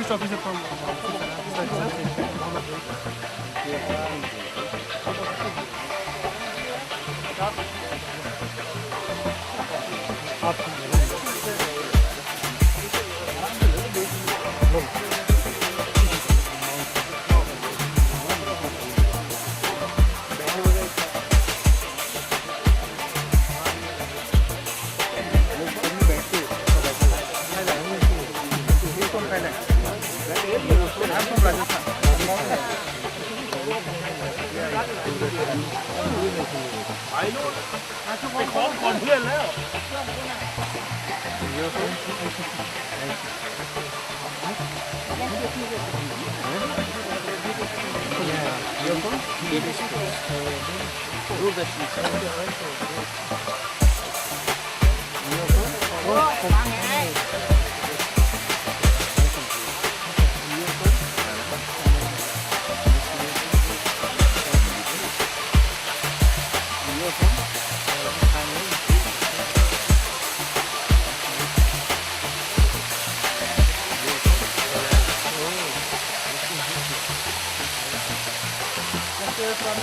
Tourist officer from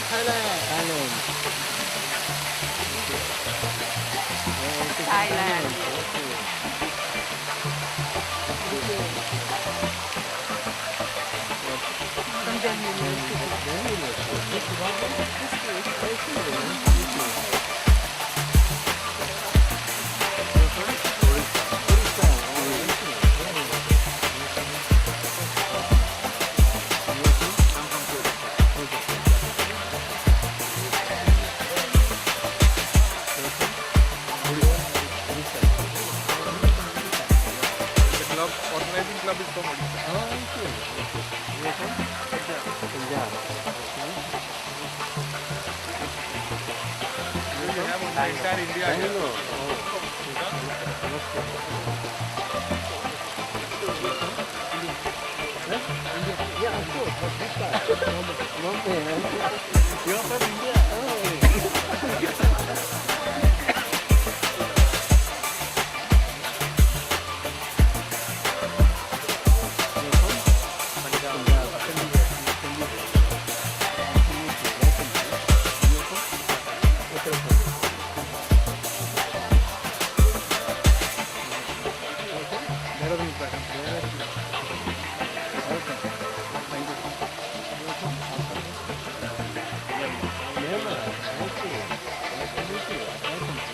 Thailand. Indian club, organizing club is from Odisha. You are from Punjab. We have on the entire India here. Bangalore. Yeah, of course. But this part. Bombay. You are from India. Dehradun is better. Thank you.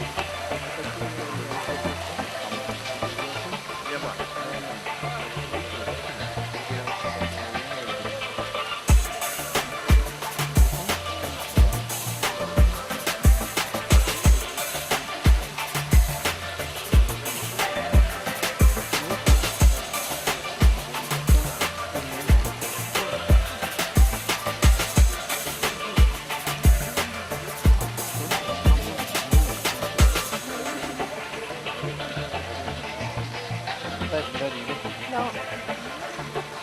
That's very good. No.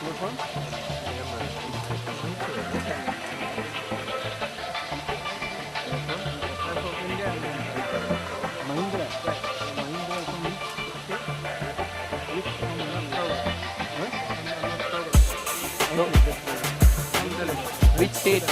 You are from? I'm from India. Mahindra. Mahindra from which state? Which from I'm not proud. Huh? I'm not proud. No. I'm Delhi. Which state?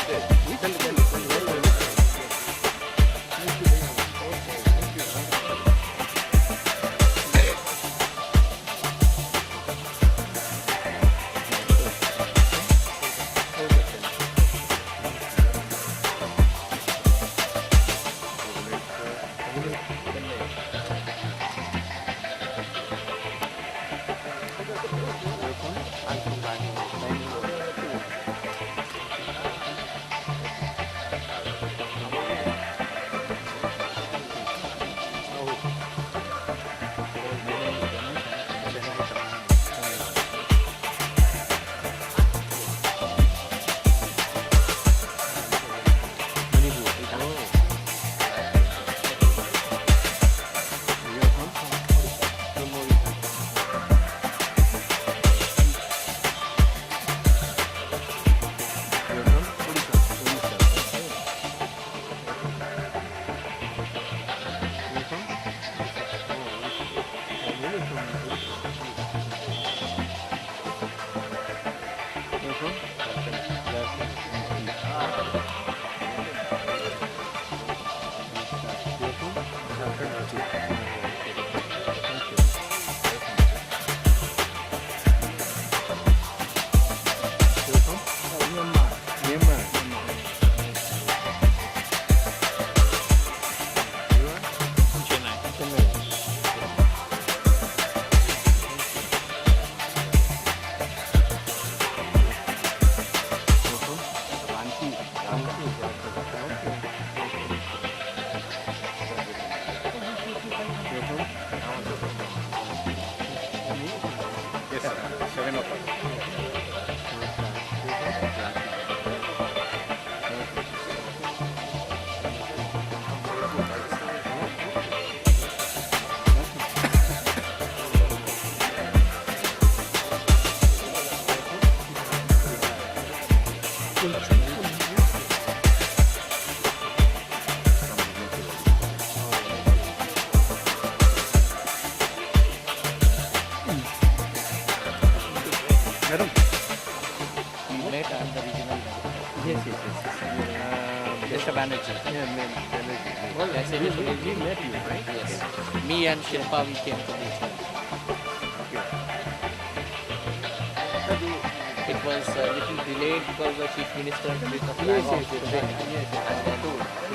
I'm from Bangalore. Yes, sir. 7 o'clock. Madam, We met, I'm the regional director. yes. Mr. Banerjee. Yeah, ma'am. Yes, it is. We met you, right? Yes. Me and Shilpa, we came to meet him. It was a little delayed because the chief minister took a flag off today. And then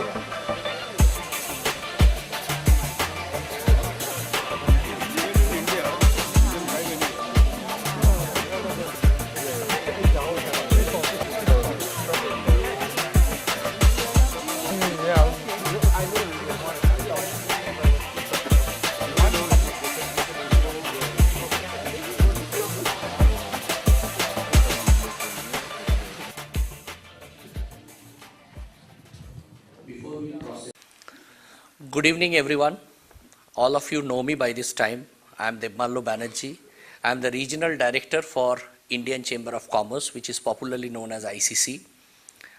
Good evening, everyone. All of you know me by this time. I am Debmallo Banerjee. I am the Regional Director for Indian Chamber of Commerce, which is popularly known as ICC.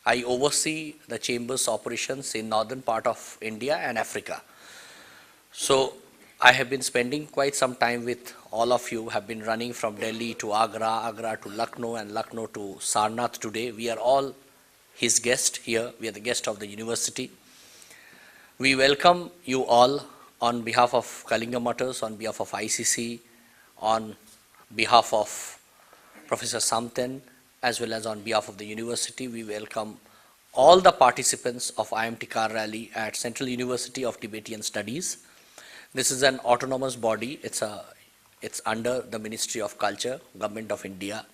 I oversee the Chamber's operations in northern part of India and Africa. So I have been spending quite some time with all of you, have been running from Delhi to Agra, Agra to Lucknow, and Lucknow to Sarnath today. We are all his guest here. We are the guest of the university. We welcome you all on behalf of Kalinga Matters, on behalf of ICC, on behalf of Professor Samten, as well as on behalf of the university. We welcome all the participants of IMT Car Rally at Central University of Tibetan Studies. This is an autonomous body. It's under the Ministry of Culture, Government of India.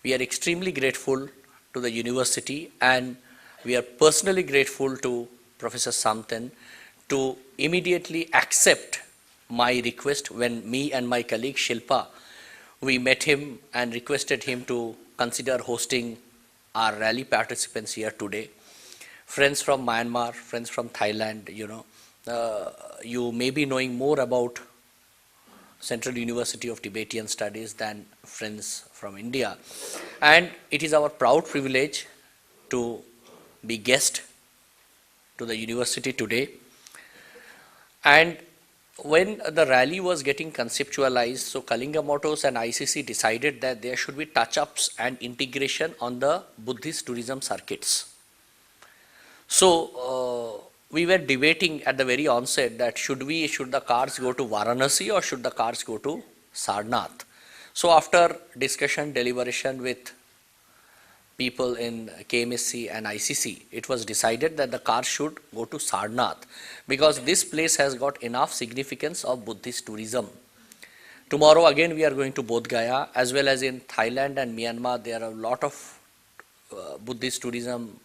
We are extremely grateful to the university, and we are personally grateful to Professor Samten to immediately accept my request when me and my colleague Shilpa, we met him and requested him to consider hosting our rally participants here today. Friends from Myanmar, friends from Thailand, you may be knowing more about Central University of Tibetan Studies than friends from India. And it is our proud privilege to be guest to the university today. And when the rally was getting conceptualized, so Kalinga Motors and ICC decided that there should be touch-ups and integration on the Buddhist tourism circuits. So we were debating at the very onset that should the cars go to Varanasi or should the cars go to Sarnath. So after discussion, deliberation with people in KMSC and ICC, it was decided that the cars should go to Sarnath because this place has got enough significance of Buddhist tourism. Tomorrow again we are going to Bodh Gaya, as well as in Thailand and Myanmar there are a lot of Buddhist tourism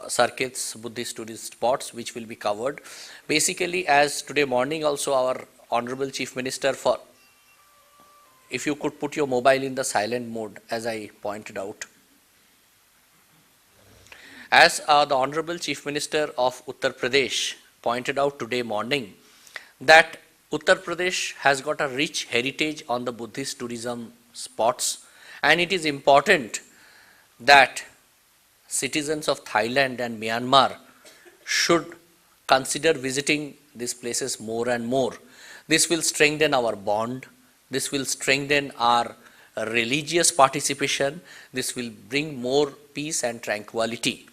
circuits, Buddhist tourist spots which will be covered. Basically, as today morning also our Honorable Chief Minister if you could put your mobile in the silent mode as I pointed out. As the Honorable Chief Minister of Uttar Pradesh pointed out today morning, that Uttar Pradesh has got a rich heritage on the Buddhist tourism spots, and it is important that citizens of Thailand and Myanmar should consider visiting these places more and more. This will strengthen our bond, this will strengthen our religious participation, this will bring more peace and tranquility.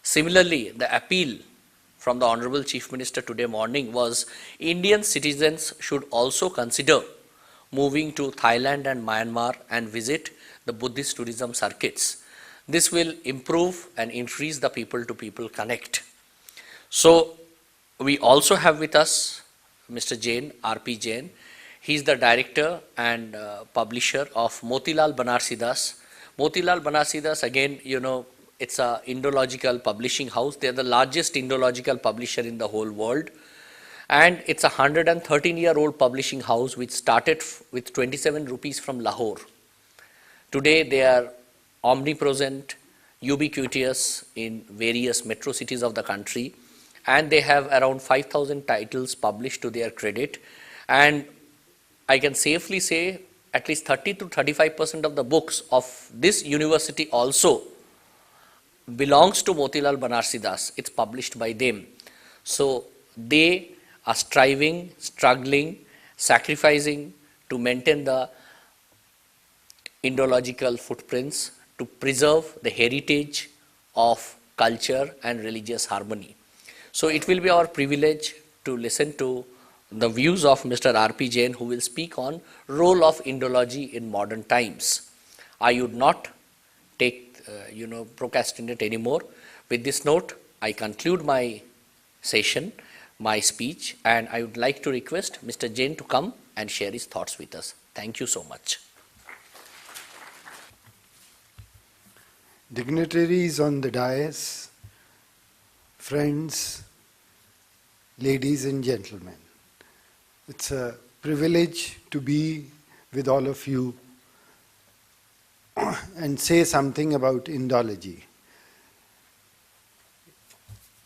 Similarly, the appeal from the Honorable Chief Minister today morning was Indian citizens should also consider moving to Thailand and Myanmar and visit the Buddhist tourism circuits. This will improve and increase the people-to-people connect. So, we also have with us Mr. Jain, R.P. Jain. He is the director and publisher of Motilal Banarsidass. Motilal Banarsidass, again, it's a Indological publishing house. They are the largest Indological publisher in the whole world. And it's a 113-year-old publishing house which started with 27 rupees from Lahore. Today they are omnipresent, ubiquitous in various metro cities of the country, and they have around 5,000 titles published to their credit. And I can safely say at least 30 to 35% of the books of this university also belongs to Motilal Banarsidass. It's published by them. So they are striving, struggling, sacrificing to maintain the Indological footprints, to preserve the heritage of culture and religious harmony. So it will be our privilege to listen to the views of Mr. R.P. Jain, who will speak on role of Indology in modern times. I would not procrastinate anymore. With this note, I conclude my session, my speech, and I would like to request Mr. Jain to come and share his thoughts with us. Thank you so much. Dignitaries on the dais, friends, ladies and gentlemen, it's a privilege to be with all of you and say something about Indology.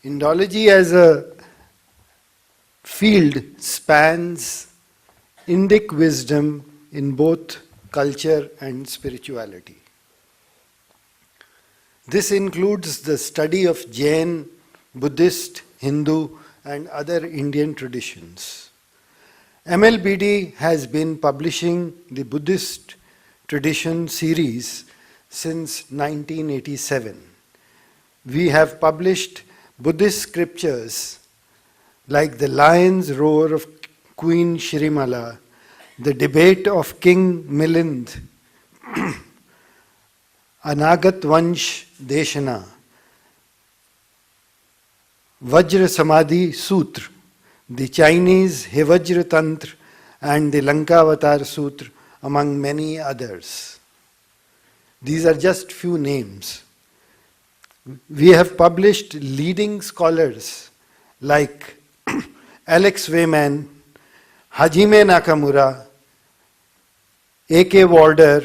Indology as a field spans Indic wisdom in both culture and spirituality. This includes the study of Jain, Buddhist, Hindu, and other Indian traditions. MLBD has been publishing the Buddhist tradition series since 1987. We have published Buddhist scriptures like the Lion's Roar of Queen Shrimala, the Debate of King Milind, Anagat Vansh Deshana, Vajra Samadhi Sutra, the Chinese Hevajra Tantra, and the Lankavatar Sutra, among many others. These are just few names. We have published leading scholars like Alex Wayman, Hajime Nakamura, A.K. Warder,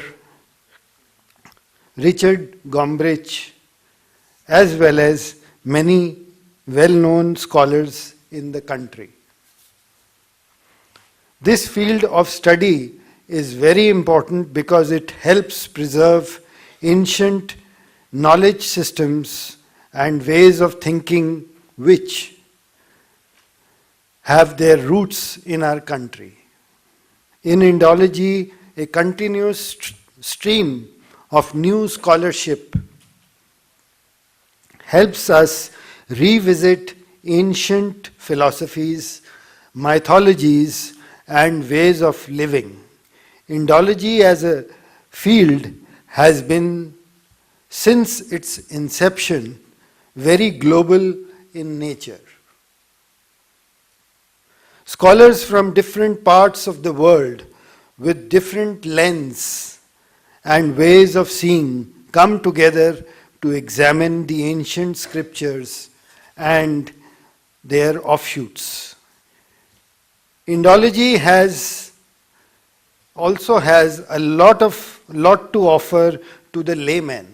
Richard Gombrich, as well as many well-known scholars in the country. This field of study is very important because it helps preserve ancient knowledge systems and ways of thinking which have their roots in our country. In Indology, a continuous stream of new scholarship helps us revisit ancient philosophies, mythologies, and ways of living. Indology as a field has been, since its inception, very global in nature. Scholars from different parts of the world with different lens and ways of seeing come together to examine the ancient scriptures and their offshoots. Indology also has a lot to offer to the layman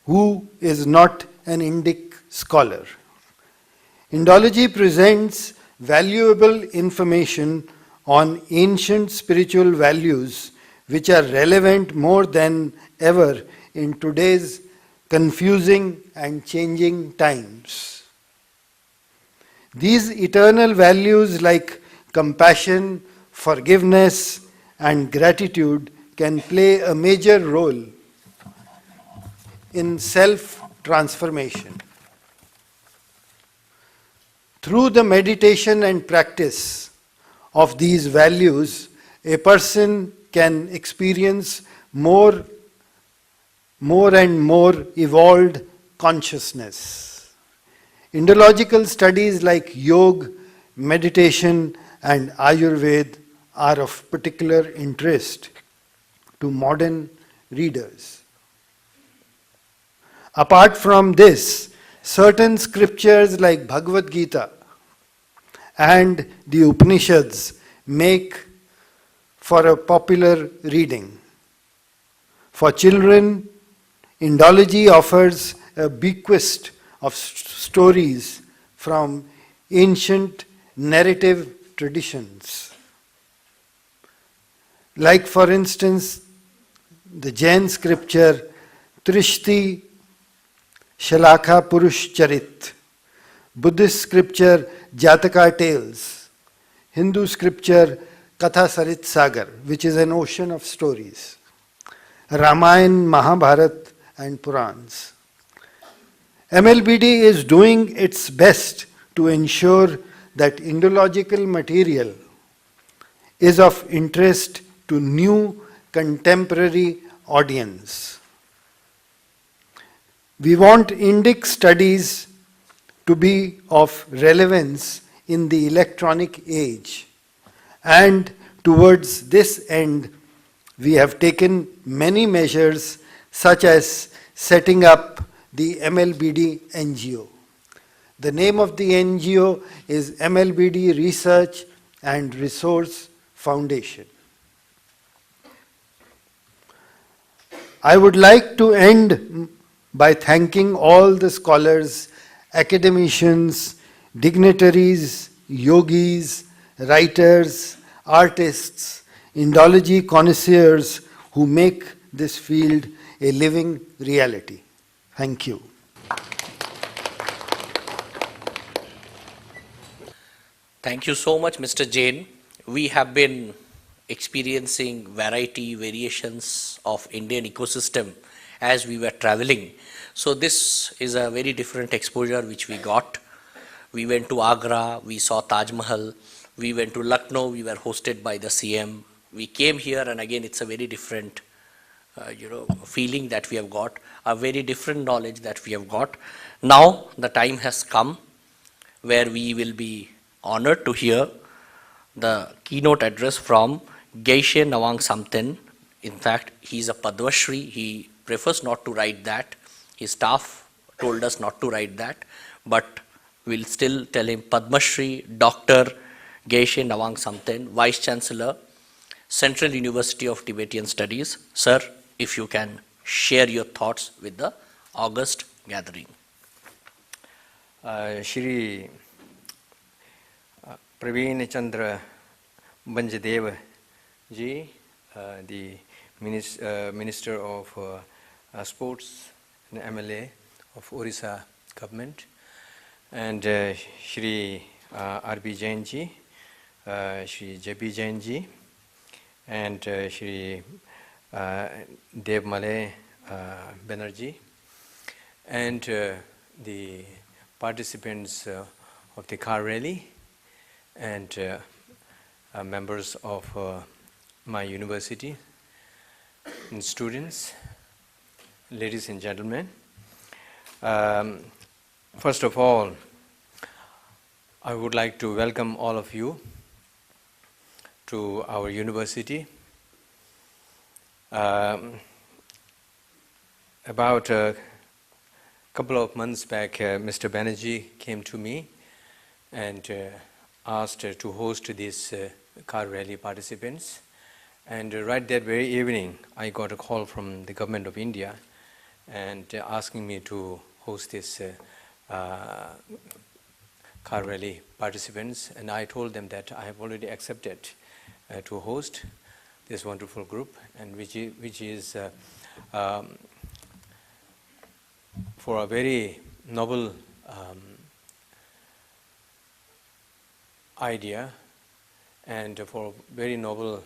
who is not an Indic scholar. Indology presents valuable information on ancient spiritual values which are relevant more than ever in today's confusing and changing times. These eternal values like compassion, forgiveness, and gratitude can play a major role in self-transformation. Through the meditation and practice of these values, a person can experience more and more evolved consciousness. Indological studies like yoga, meditation, and Ayurveda are of particular interest to modern readers. Apart from this, certain scriptures like Bhagavad Gita and the Upanishads make for a popular reading. For children, Indology offers a bequest of stories from ancient narrative traditions. Like, for instance, the Jain scripture Trishti Shalakha Purush Charit, Buddhist scripture Jataka Tales, Hindu scripture Katha Sarit Sagar, which is an ocean of stories, Ramayana, Mahabharata, and Purans. MLBD is doing its best to ensure that Indological material is of interest to new contemporary audience. We want Indic studies to be of relevance in the electronic age, and towards this end we have taken many measures such as setting up the MLBD NGO. The name of the NGO is MLBD Research and Resource Foundation. I would like to end by thanking all the scholars, academicians, dignitaries, yogis, writers, artists, Indology connoisseurs who make this field a living reality. Thank you. Thank you so much, Mr. Jain. We have been experiencing variations of Indian ecosystem as we were traveling. So this is a very different exposure which we got. We went to Agra, we saw Taj Mahal, we went to Lucknow, we were hosted by the CM. We came here and again it's a very different feeling that we have got, a very different knowledge that we have got. Now the time has come where we will be honored to hear the keynote address from Geshe Nawang Samten. In fact, he is a Padma Shri. He prefers not to write that. His staff told us not to write that, but we'll still tell him Padma Shri Dr. Geshe Nawang Samten, Vice Chancellor, Central University of Tibetan Studies. Sir, if you can share your thoughts with the August gathering. Shri Praveen Chandra Banjadev ji, the Minister of Sports and MLA of Orissa government, and Shri R.B. Jain ji, Shri J.P. Jain ji, and Shri Dev Malay Banerjee, and the participants of the car rally, and members of my university, and students, ladies and gentlemen. First of all, I would like to welcome all of you to our university. About a couple of months back, Mr. Banerjee came to me and asked to host these car rally participants. And right that very evening, I got a call from the government of India and asking me to host this car rally participants. And I told them that I have already accepted to host this wonderful group, and which is for a very noble idea and for a very noble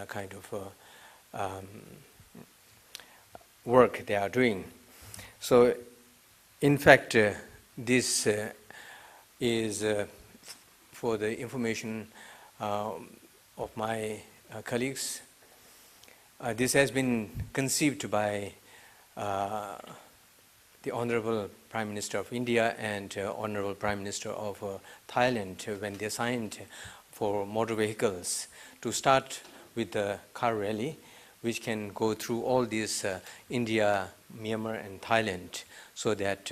kind of work they are doing. So, in fact, this is for the information of my colleagues. This has been conceived by the Honorable Prime Minister of India and Honorable Prime Minister of Thailand when they signed for motor vehicles to start with the car rally, which can go through all these India, Myanmar and Thailand, so that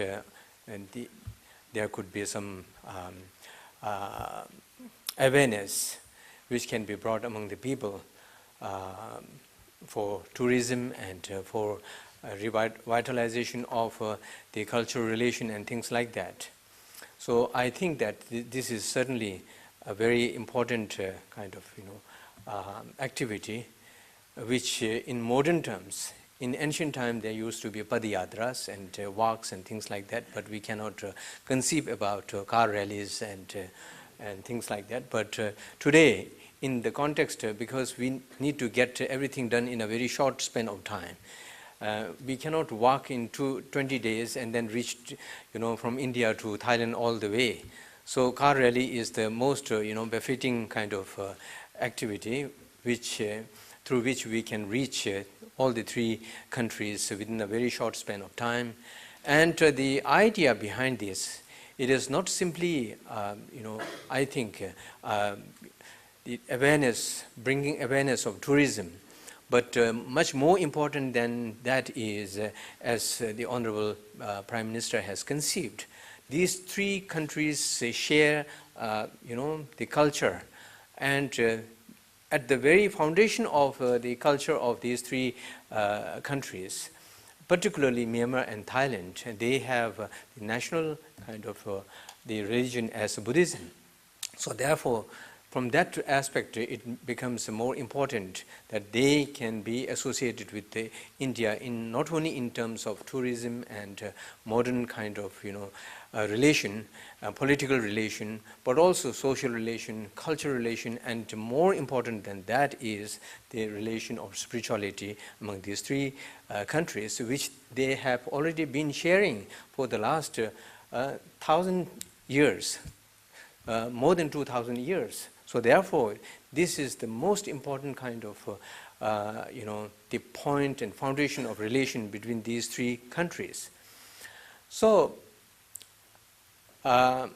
there could be some awareness which can be brought among the people for tourism and for revitalization of the cultural relation and things like that. So I think that this is certainly a very important kind of activity, which in modern terms, in ancient time there used to be padayatras and walks and things like that, but we cannot conceive about car rallies and things like that. But today, in the context, because we need to get everything done in a very short span of time, we cannot walk in 20 days and then reach, from India to Thailand all the way. So car rally is the most, befitting kind of activity, which through which we can reach all the three countries within a very short span of time. And the idea behind this, it is not simply, I think, the awareness, bringing awareness of tourism, but much more important than that is, as the Honorable Prime Minister has conceived, these three countries share, the culture, and at the very foundation of the culture of these three countries, particularly Myanmar and Thailand, they have the national kind of the religion as Buddhism. So therefore, from that aspect, it becomes more important that they can be associated with India in not only in terms of tourism and modern kind of relation, political relation, but also social relation, cultural relation, and more important than that is the relation of spirituality among these three countries, which they have already been sharing for the last 1,000 years, more than 2,000 years. So therefore, this is the most important kind of, the point and foundation of relation between these three countries. So, when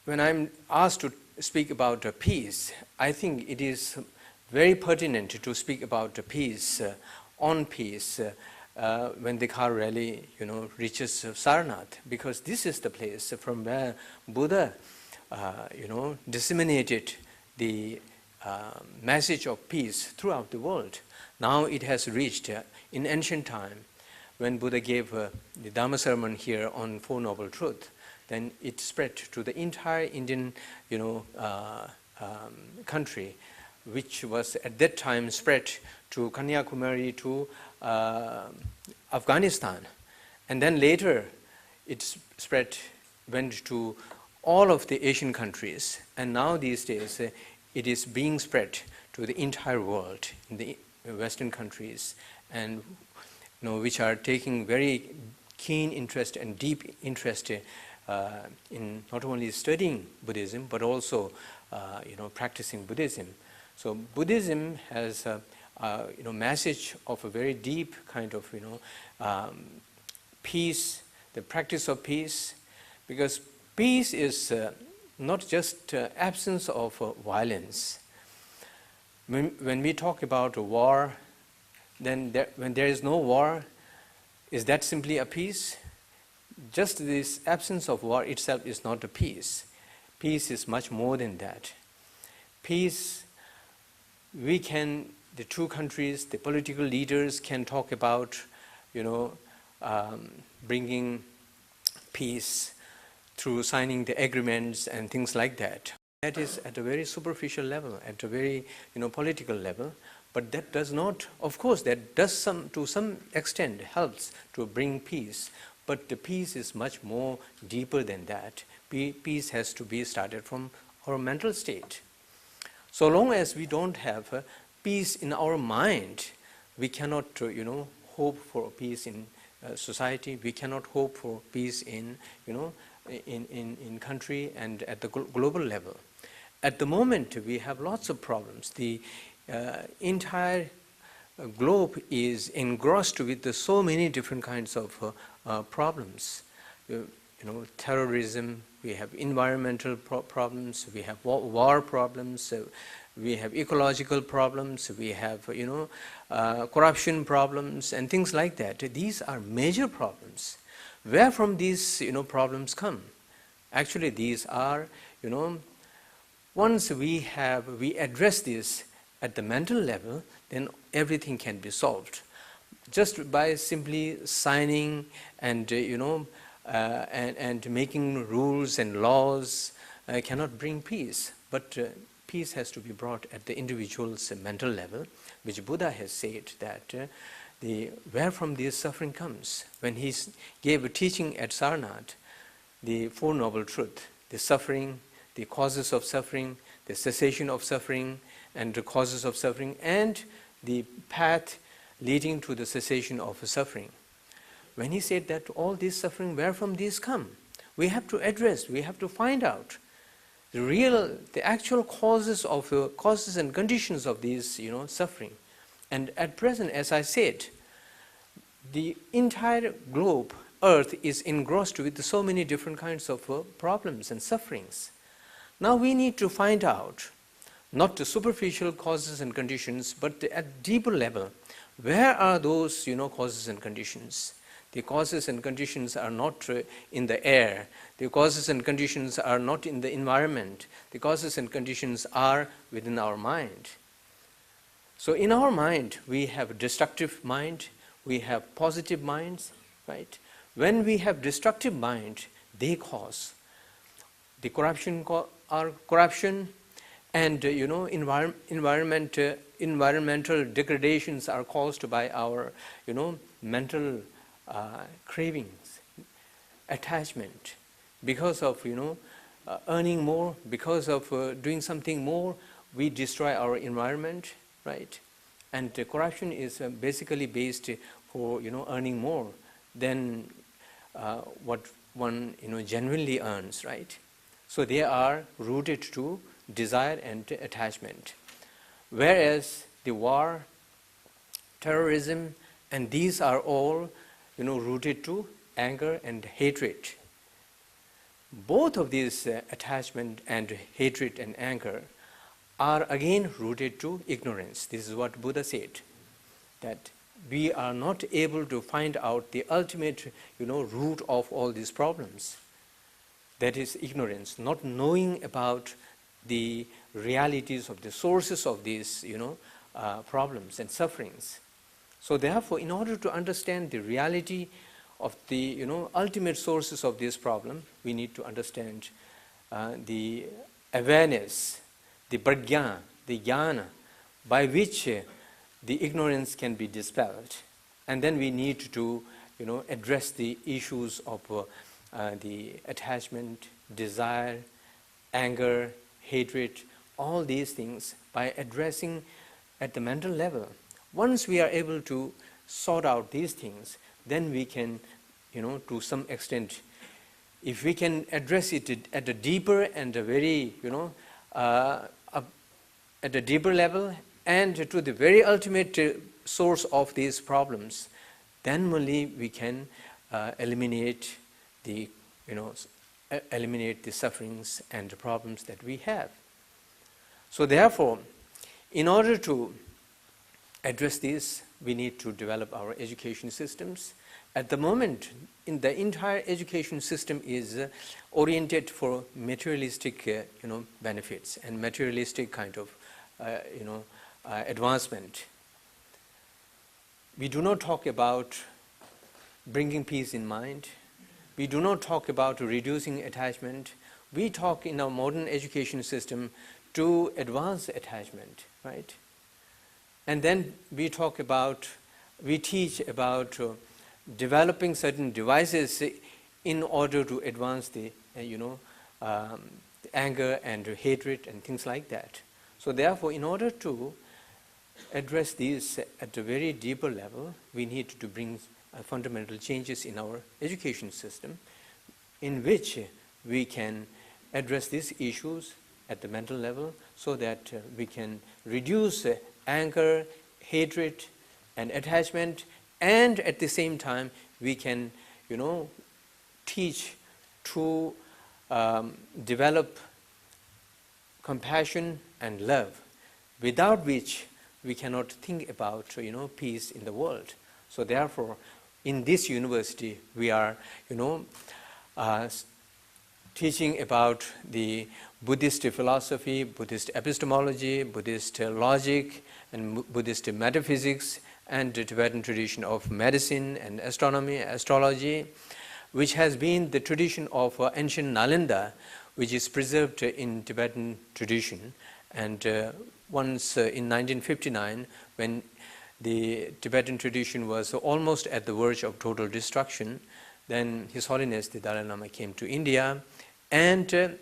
I'm asked to speak about peace, I think it is very pertinent to speak about peace, on peace, when the car rally, reaches Sarnath, because this is the place from where Buddha disseminated the message of peace throughout the world. Now it has reached in ancient time, when Buddha gave the Dhamma sermon here on Four Noble Truths, then it spread to the entire Indian, country, which was at that time spread to Kanyakumari, to Afghanistan, and then later it went to all of the Asian countries, and now these days it is being spread to the entire world in the Western countries, and which are taking very keen interest and deep interest in not only studying Buddhism but also practicing Buddhism. So Buddhism has a message of a very deep kind of peace, the practice of peace, because peace is not just absence of violence. When we talk about a war, then when there is no war, is that simply a peace? Just this absence of war itself is not a peace. Peace is much more than that. Peace, the two countries, the political leaders can talk about, bringing peace through signing the agreements and things like that. That is at a very superficial level, at a very political level, but that does not, of course, that does to some extent helps to bring peace, but the peace is much more deeper than that. Peace has to be started from our mental state. So long as we don't have peace in our mind, we cannot hope for peace in society. We cannot hope for peace in country and at the global level. At the moment, we have lots of problems. The entire globe is engrossed with so many different kinds of problems. Terrorism, we have environmental problems, we have war problems, we have ecological problems, we have corruption problems and things like that. These are major problems. Where from these problems come? Actually, these are once we address this at the mental level, then everything can be solved. Just by simply signing and and making rules and laws cannot bring peace. But peace has to be brought at the individual's mental level, which Buddha has said that where from this suffering comes. When he gave a teaching at Sarnath, the Four Noble Truths, the suffering, the causes of suffering, the cessation of suffering, and the causes of suffering, and the path leading to the cessation of suffering. When he said that all this suffering, where from these come? We have to address, we have to find out the actual causes and conditions of these suffering. And at present, as I said, the entire globe, Earth, is engrossed with so many different kinds of problems and sufferings. Now we need to find out, not the superficial causes and conditions, but at deeper level, where are those causes and conditions? The causes and conditions are not in the air. The causes and conditions are not in the environment. The causes and conditions are within our mind. So in our mind, we have a destructive mind, we have positive minds, right? When we have destructive mind, they cause the corruption, and environmental degradations are caused by our mental cravings, attachment, because of earning more, because of doing something more, we destroy our environment, right? And corruption is basically based for earning more than what one genuinely earns, right? So they are rooted to desire and attachment, whereas the war, terrorism, and these are all rooted to anger and hatred. Both of these attachment and hatred and anger are again rooted to ignorance. This is what Buddha said, that we are not able to find out the ultimate root of all these problems. That is ignorance, not knowing about the realities of the sources of these problems and sufferings. So therefore, in order to understand the reality of the ultimate sources of this problem, we need to understand the awareness, the prajna, the jnana, by which the ignorance can be dispelled. And then we need to address the issues of the attachment, desire, anger, hatred, all these things by addressing at the mental level. Once we are able to sort out these things, then we can, to some extent, if we can address it at a deeper and a very, at a deeper level and to the very ultimate source of these problems, then only we can eliminate the, eliminate the sufferings and the problems that we have. So therefore, in order to address this, we need to develop our education systems. At the moment, in the entire education system is oriented for materialistic, benefits and materialistic kind of, advancement. We do not talk about bringing peace in mind. We do not talk about reducing attachment. We talk in our modern education system to advance attachment, right? And then we teach about developing certain devices in order to advance the, anger and hatred and things like that. So therefore, in order to address these at a very deeper level, we need to bring fundamental changes in our education system in which we can address these issues at the mental level so that we can reduce anger, hatred, and attachment, and at the same time we can, teach to develop compassion and love, without which we cannot think about, peace in the world. So therefore, in this university, we are, teaching about the Buddhist philosophy, Buddhist epistemology, Buddhist logic, and Buddhist metaphysics, and the Tibetan tradition of medicine and astronomy, astrology, which has been the tradition of ancient Nalanda, which is preserved in Tibetan tradition. And once in 1959, when the Tibetan tradition was almost at the verge of total destruction, then His Holiness the Dalai Lama came to India, and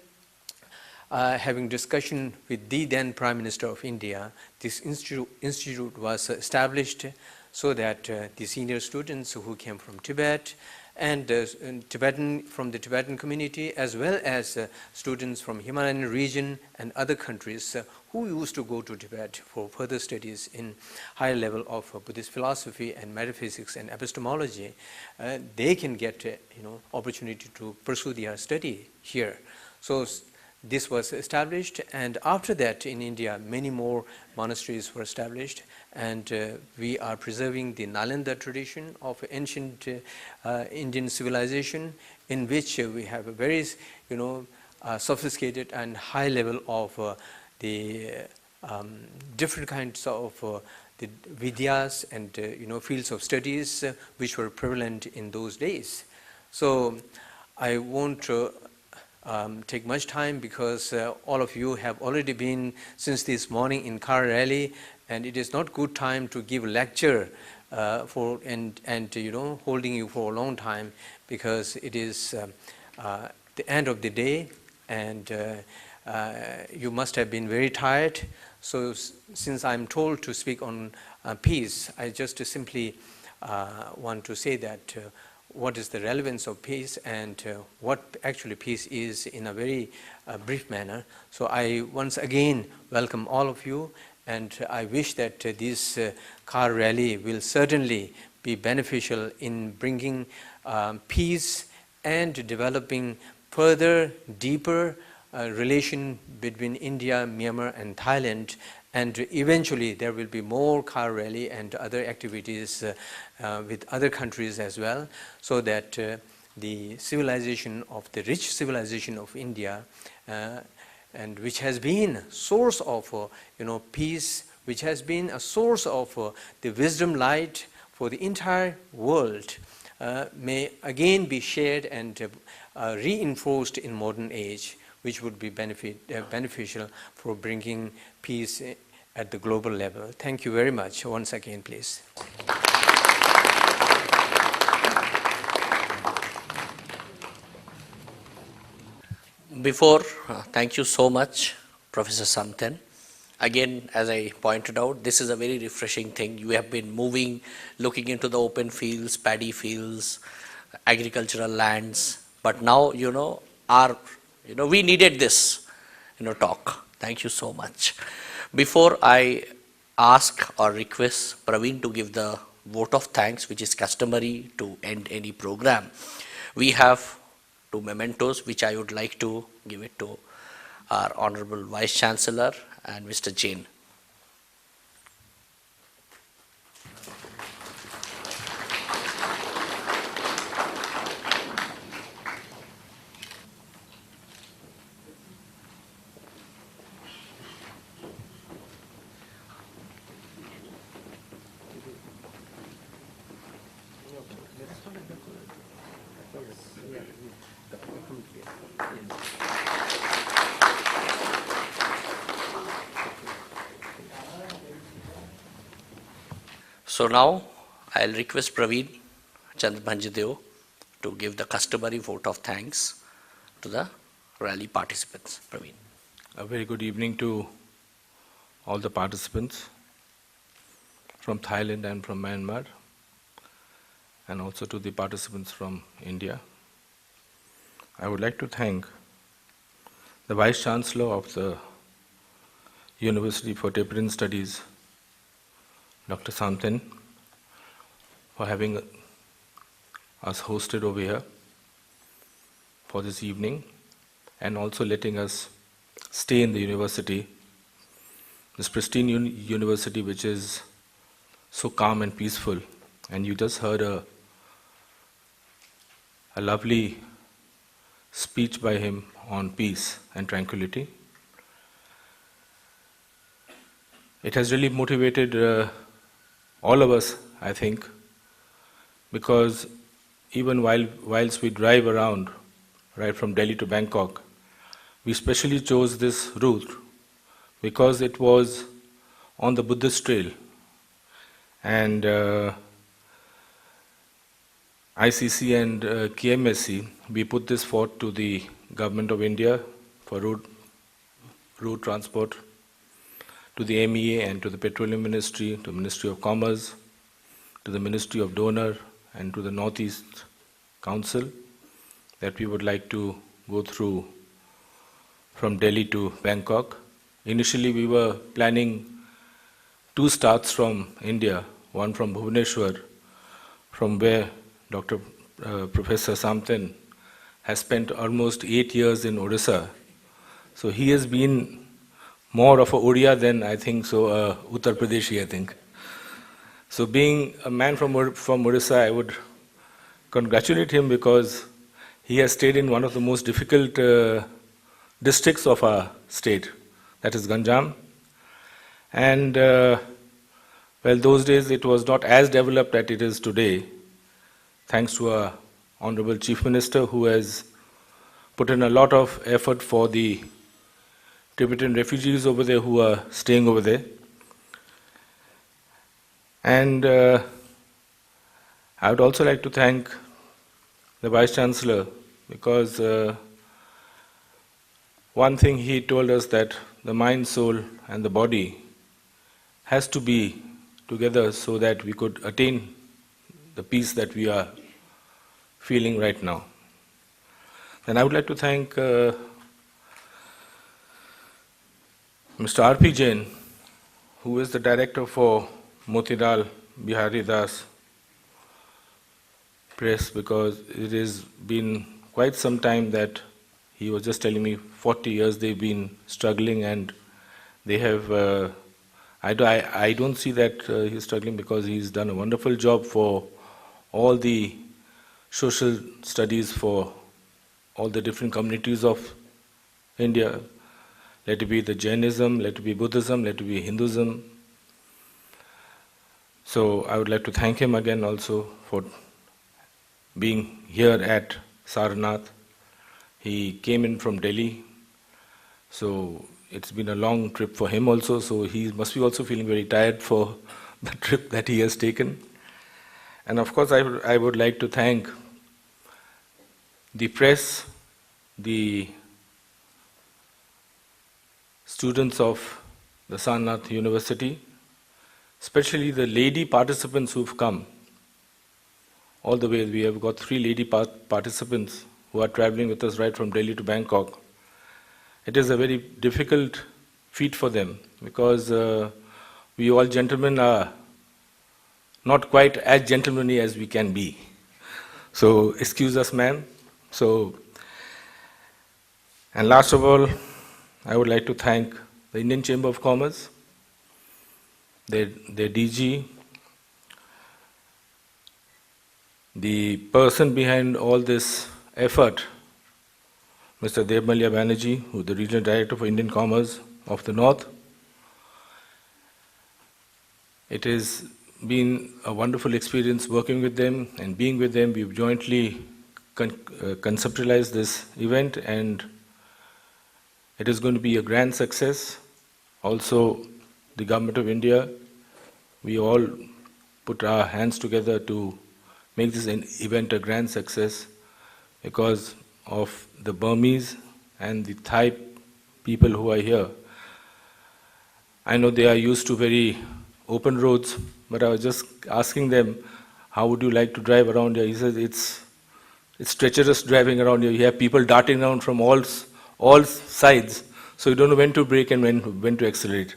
having discussion with the then Prime Minister of India, this institute was established so that the senior students who came from Tibet and from the Tibetan community, as well as students from Himalayan region and other countries who used to go to Tibet for further studies in higher level of Buddhist philosophy and metaphysics and epistemology, they can get opportunity to pursue their study here. So this was established, and after that in India many more monasteries were established, and we are preserving the Nalanda tradition of ancient Indian civilization, in which we have a very sophisticated and high level of the different kinds of the vidyas and fields of studies which were prevalent in those days. So I won't take much time because all of you have already been since this morning in car rally, and it is not good time to give a lecture and you know, holding you for a long time, because it is the end of the day, and you must have been very tired. So since I'm told to speak on peace, I just simply want to say that what is the relevance of peace and what actually peace is in a very brief manner. So I once again welcome all of you, and I wish that this car rally will certainly be beneficial in bringing peace and developing further, deeper relation between India, Myanmar and Thailand. And eventually there will be more car rally and other activities with other countries as well, so that the civilization of the rich civilization of India, and which has been source of you know, peace, which has been a source of the wisdom light for the entire world, may again be shared and reinforced in modern age, which would be beneficial for bringing peace at the global level. Thank you very much. Once again, please. Before, thank you so much, Professor Samten. Again, as I pointed out, this is a very refreshing thing. You have been moving, looking into the open fields, paddy fields, agricultural lands, but now, you know, we needed this, you know, talk. Thank you so much. Before I ask or request Praveen to give the vote of thanks, which is customary to end any program, we have two mementos which I would like to give it to our Honorable Vice Chancellor and Mr. Jain. So now I'll request Praveen Chandra-Bhanji to give the customary vote of thanks to the rally participants. Praveen. A very good evening to all the participants from Thailand and from Myanmar, and also to the participants from India. I would like to thank the Vice Chancellor of the University for Tibetan Studies, Dr. Samten, for having us hosted over here for this evening, and also letting us stay in the university, this pristine university which is so calm and peaceful. And you just heard a lovely speech by him on peace and tranquility. It has really motivated all of us, I think, because even whilst we drive around, right from Delhi to Bangkok, we specially chose this route because it was on the Buddhist trail, and ICC and KMSC, we put this forth to the Government of India for road transport, to the MEA and to the Petroleum Ministry, to the Ministry of Commerce, to the Ministry of Donor and to the Northeast Council, that we would like to go through from Delhi to Bangkok. Initially we were planning 2 starts from India, one from Bhubaneswar, from where Professor Samten has spent almost 8 years in Odisha. So he has been more of a Odia than I think so Uttar Pradeshi, I think. So being a man from Odisha, I would congratulate him because he has stayed in one of the most difficult districts of our state, that is Ganjam. And well, those days it was not as developed as it is today, thanks to our Honorable Chief Minister, who has put in a lot of effort for the Tibetan refugees over there who are staying over there. And I would also like to thank the Vice Chancellor, because one thing he told us, that the mind, soul and the body has to be together so that we could attain the peace that we are feeling right now. And I would like to thank Mr. R.P. Jain, who is the director for Motilal Bihari Das Press, because it has been quite some time that he was just telling me 40 years they've been struggling, and they have, I don't see that he's struggling, because he's done a wonderful job for all the social studies for all the different communities of India. Let it be the Jainism, let it be Buddhism, let it be Hinduism. So I would like to thank him again also for being here at Sarnath. He came in from Delhi, so it's been a long trip for him also, so he must be also feeling very tired for the trip that he has taken. And of course I would like to thank the press, the students of the Sarnath University, especially the lady participants who've come all the way. We have got 3 lady participants who are traveling with us right from Delhi to Bangkok. It is a very difficult feat for them, because we all gentlemen are not quite as gentlemanly as we can be. So excuse us, ma'am. So, and last of all, I would like to thank the Indian Chamber of Commerce, their DG, the person behind all this effort, Mr. Devmalya Banerjee, who is the Regional Director for Indian Commerce of the North. It has been a wonderful experience working with them and being with them. We've jointly conceptualized this event, and it is going to be a grand success. Also, the Government of India, we all put our hands together to make this event a grand success, because of the Burmese and the Thai people who are here. I know they are used to very open roads, but I was just asking them, how would you like to drive around here? He says it's treacherous driving around here. You have people darting around from all sides, so you don't know when to brake and when to accelerate.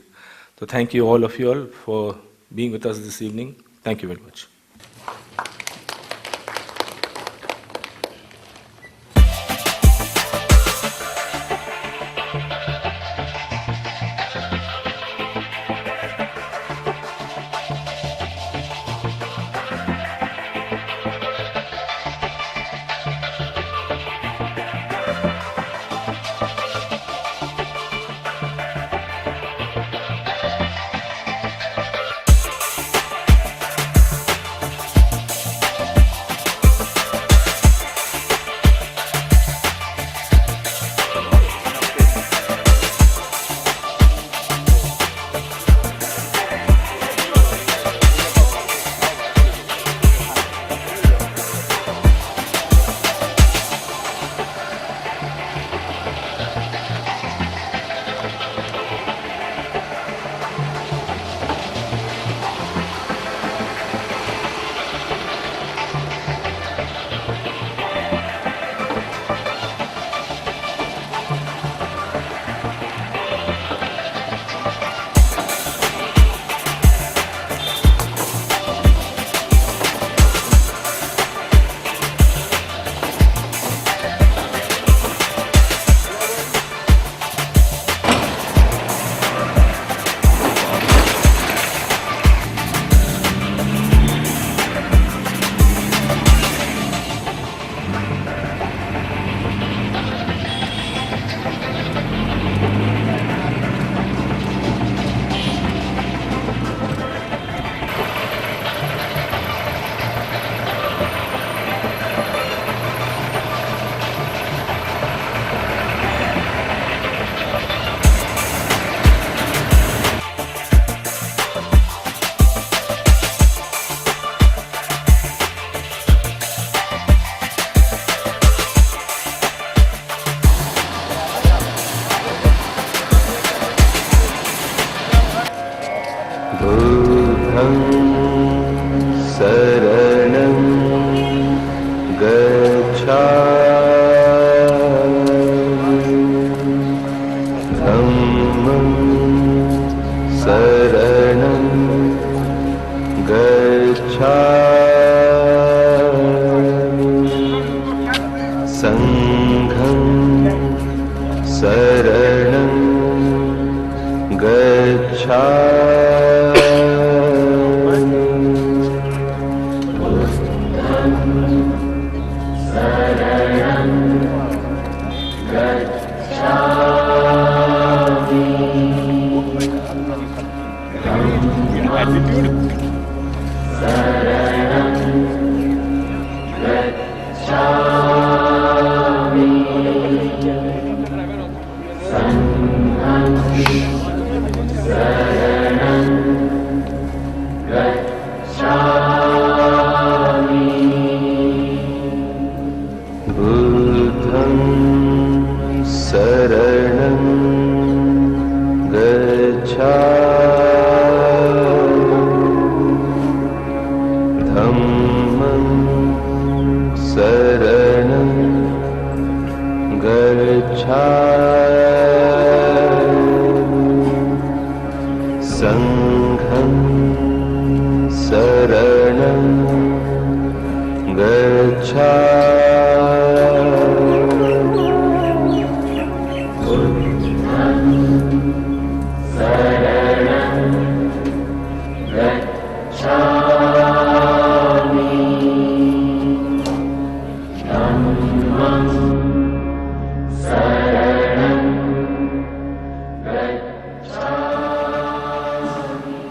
So thank you all of you all for being with us this evening. Thank you very much. बुद्धं शरणं गच्छामि धम्मं शरणं गच्छामि संघं शरणं बुद्धं शरणं गच्छामि धम्मं शरणं गच्छामि संघं शरणं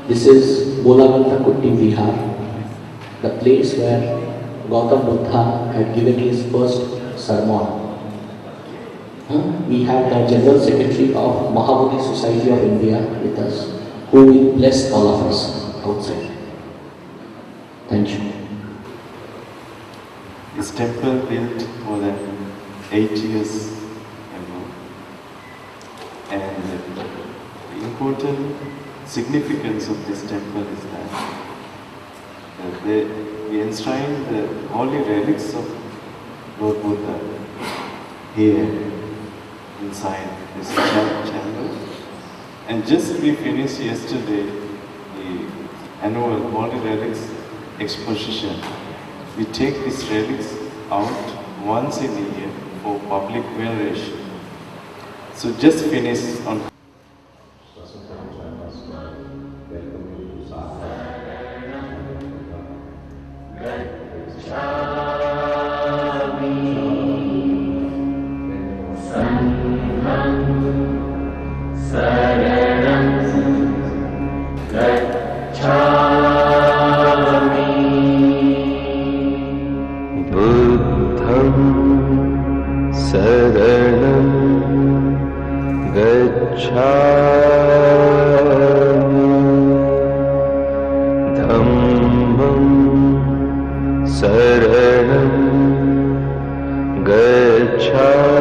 This is Bolaganta Kutti Vihar, the place where Gautam Buddha had given his first sermon. We have the General Secretary of Mahabodhi Society of India with us, who will bless all of us outside. Thank you. This temple built more than 8 years ago, and the important significance of this temple is that we enshrine the holy relics of Lord Buddha here inside this chamber. And just we finished yesterday the annual holy relics exposition. We take these relics out once in a year for public veneration. So just finished on बुद्धं शरणं गच्छामि धम्मं शरणं गच्छामि